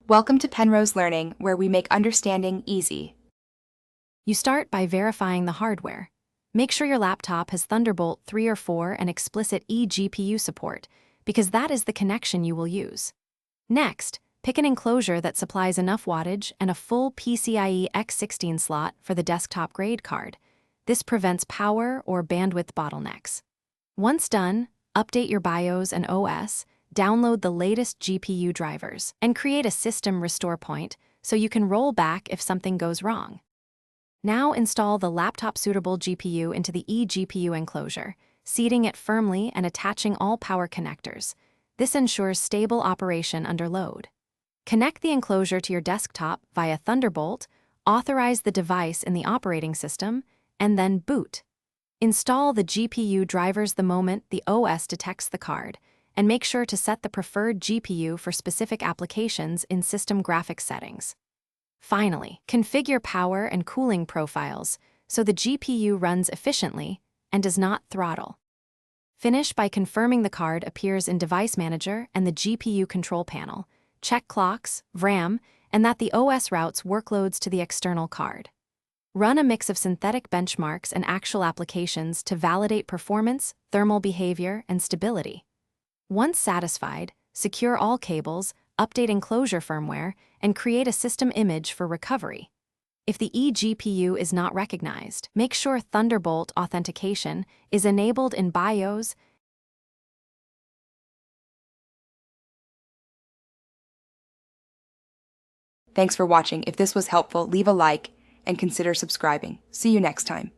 Welcome to Penrose Learning, where we make understanding easy. You start by verifying the hardware. Make sure your laptop has Thunderbolt 3 or 4 and explicit eGPU support, because that is the connection you will use. Next, pick an enclosure that supplies enough wattage and a full PCIe X16 slot for the desktop-grade card. This prevents power or bandwidth bottlenecks. Once done, update your BIOS and OS, download the latest GPU drivers, and create a system restore point so you can roll back if something goes wrong. Now install the laptop-suitable GPU into the eGPU enclosure, seating it firmly and attaching all power connectors. This ensures stable operation under load. Connect the enclosure to your desktop via Thunderbolt, authorize the device in the operating system, and then boot. Install the GPU drivers the moment the OS detects the card, and make sure to set the preferred GPU for specific applications in system graphics settings. Finally, configure power and cooling profiles so the GPU runs efficiently and does not throttle. Finish by confirming the card appears in Device Manager and the GPU control panel, check clocks, RAM, and that the OS routes workloads to the external card. Run a mix of synthetic benchmarks and actual applications to validate performance, thermal behavior, and stability. Once satisfied, secure all cables, update enclosure firmware, and create a system image for recovery. If the eGPU is not recognized, make sure Thunderbolt authentication is enabled in BIOS. Thanks for watching. If this was helpful, leave a like and consider subscribing. See you next time.